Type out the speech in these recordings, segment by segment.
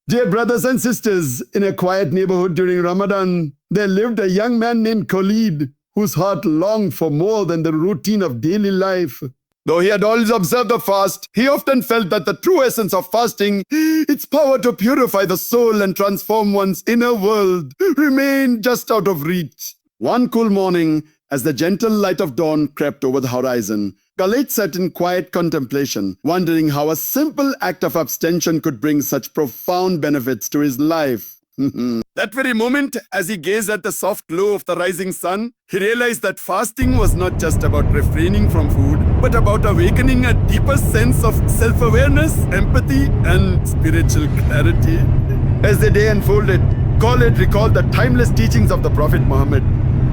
Dear brothers and sisters, in a quiet neighborhood during Ramadan, there lived a young man named Khalid, whose heart longed for more than the routine of daily life. Though he had always observed the fast, he often felt that the true essence of fasting, its power to purify the soul and transform one's inner world, remained just out of reach. One cool morning, as the gentle light of dawn crept over the horizon, Khalid sat in quiet contemplation, wondering how a simple act of abstention could bring such profound benefits to his life. That very moment, as he gazed at the soft glow of the rising sun, he realized that fasting was not just about refraining from food, but about awakening a deeper sense of self-awareness, empathy, and spiritual clarity. As the day unfolded, Khalid recalled the timeless teachings of the Prophet Muhammad,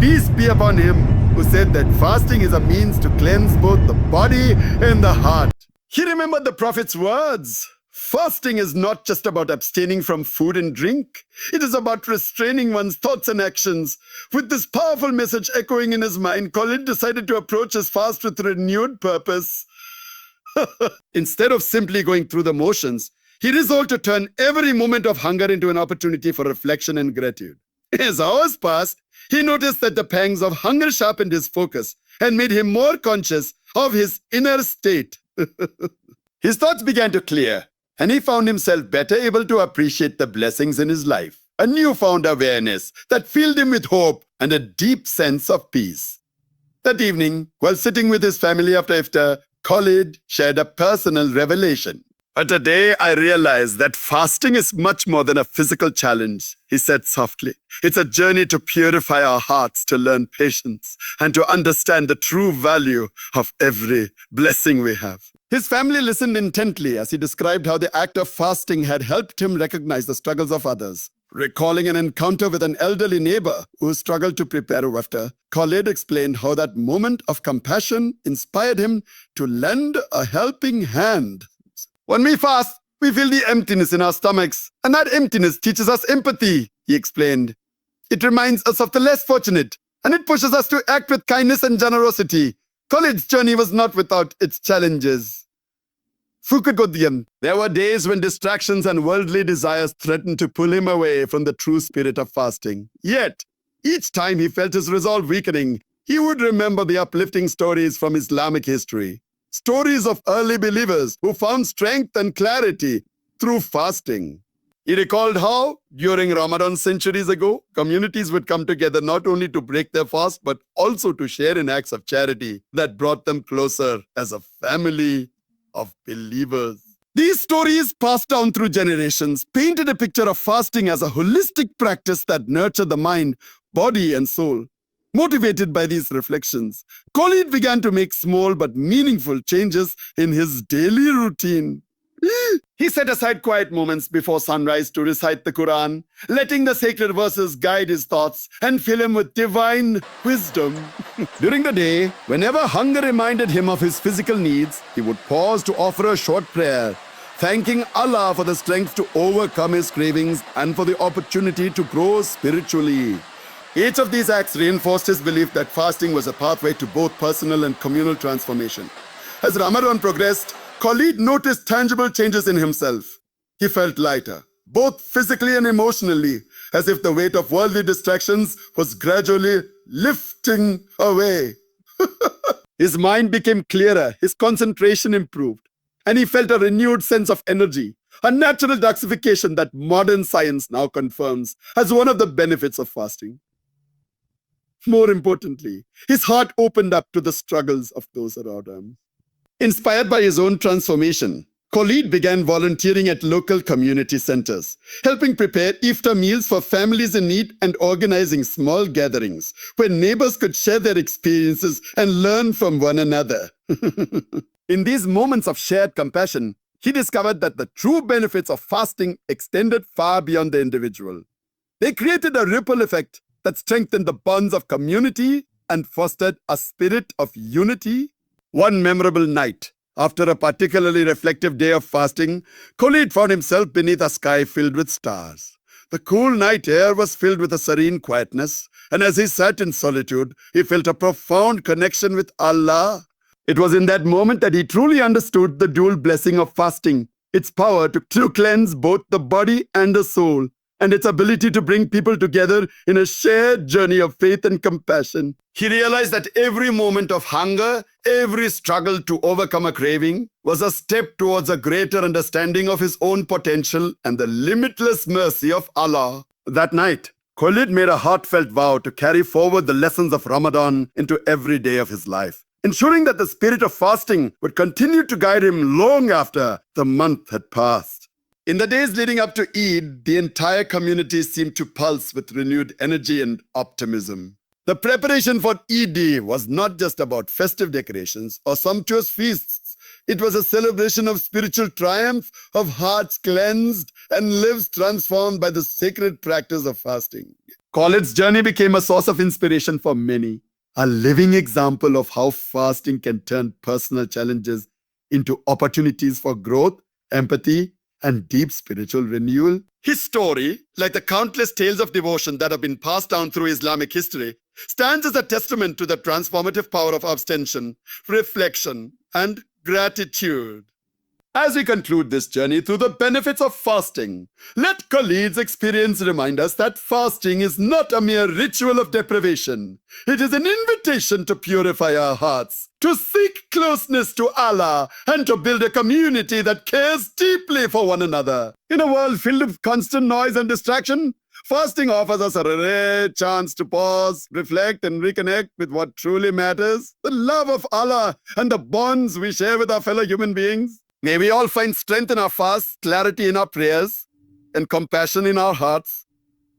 peace be upon him, who said that fasting is a means to cleanse both the body and the heart. He remembered the Prophet's words. Fasting is not just about abstaining from food and drink. It is about restraining one's thoughts and actions. With this powerful message echoing in his mind, Khalid decided to approach his fast with renewed purpose. Instead of simply going through the motions, he resolved to turn every moment of hunger into an opportunity for reflection and gratitude. As hours passed, he noticed that the pangs of hunger sharpened his focus and made him more conscious of his inner state. His thoughts began to clear, and he found himself better able to appreciate the blessings in his life, a newfound awareness that filled him with hope and a deep sense of peace. That evening, while sitting with his family after iftar, Khalid shared a personal revelation. But today I realized that fasting is much more than a physical challenge, he said softly. It's a journey to purify our hearts, to learn patience, and to understand the true value of every blessing we have. His family listened intently as he described how the act of fasting had helped him recognize the struggles of others. Recalling an encounter with an elderly neighbor who struggled to prepare a iftar, Khalid explained how that moment of compassion inspired him to lend a helping hand. When we fast, we feel the emptiness in our stomachs, and that emptiness teaches us empathy, he explained. It reminds us of the less fortunate, and it pushes us to act with kindness and generosity. Khalid's journey was not without its challenges. There were days when distractions and worldly desires threatened to pull him away from the true spirit of fasting. Yet, each time he felt his resolve weakening, he would remember the uplifting stories from Islamic history. Stories of early believers who found strength and clarity through fasting. He recalled how, during Ramadan centuries ago, communities would come together not only to break their fast, but also to share in acts of charity that brought them closer as a family of believers. These stories, passed down through generations, painted a picture of fasting as a holistic practice that nurtured the mind, body, and soul. Motivated by these reflections, Khalid began to make small but meaningful changes in his daily routine. He set aside quiet moments before sunrise to recite the Quran, letting the sacred verses guide his thoughts and fill him with divine wisdom. During the day, whenever hunger reminded him of his physical needs, he would pause to offer a short prayer, thanking Allah for the strength to overcome his cravings and for the opportunity to grow spiritually. Each of these acts reinforced his belief that fasting was a pathway to both personal and communal transformation. As Ramadan progressed, Khalid noticed tangible changes in himself. He felt lighter, both physically and emotionally, as if the weight of worldly distractions was gradually lifting away. His mind became clearer, his concentration improved, and he felt a renewed sense of energy, a natural detoxification that modern science now confirms as one of the benefits of fasting. More importantly, his heart opened up to the struggles of those around him. Inspired by his own transformation, Khalid began volunteering at local community centers, helping prepare iftar meals for families in need and organizing small gatherings where neighbors could share their experiences and learn from one another. In these moments of shared compassion, he discovered that the true benefits of fasting extended far beyond the individual. They created a ripple effect that strengthened the bonds of community and fostered a spirit of unity. One memorable night, after a particularly reflective day of fasting, Khalid found himself beneath a sky filled with stars. The cool night air was filled with a serene quietness, and as he sat in solitude, he felt a profound connection with Allah. It was in that moment that he truly understood the dual blessing of fasting, its power to cleanse both the body and the soul, and its ability to bring people together in a shared journey of faith and compassion. He realized that every moment of hunger, every struggle to overcome a craving, was a step towards a greater understanding of his own potential and the limitless mercy of Allah. That night, Khalid made a heartfelt vow to carry forward the lessons of Ramadan into every day of his life, ensuring that the spirit of fasting would continue to guide him long after the month had passed. In the days leading up to Eid, the entire community seemed to pulse with renewed energy and optimism. The preparation for Eid was not just about festive decorations or sumptuous feasts. It was a celebration of spiritual triumph, of hearts cleansed and lives transformed by the sacred practice of fasting. Khalid's journey became a source of inspiration for many, a living example of how fasting can turn personal challenges into opportunities for growth, empathy, and deep spiritual renewal. His story, like the countless tales of devotion that have been passed down through Islamic history, stands as a testament to the transformative power of abstention, reflection, and gratitude. As we conclude this journey through the benefits of fasting, let Khalid's experience remind us that fasting is not a mere ritual of deprivation. It is an invitation to purify our hearts, to seek closeness to Allah, and to build a community that cares deeply for one another. In a world filled with constant noise and distraction, fasting offers us a rare chance to pause, reflect, and reconnect with what truly matters, the love of Allah and the bonds we share with our fellow human beings. May we all find strength in our fasts, clarity in our prayers, and compassion in our hearts.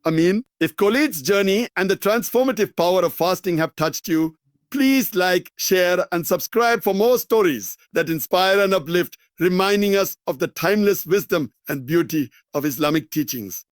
Ameen. If Khalid's journey and the transformative power of fasting have touched you, please like, share, and subscribe for more stories that inspire and uplift, reminding us of the timeless wisdom and beauty of Islamic teachings.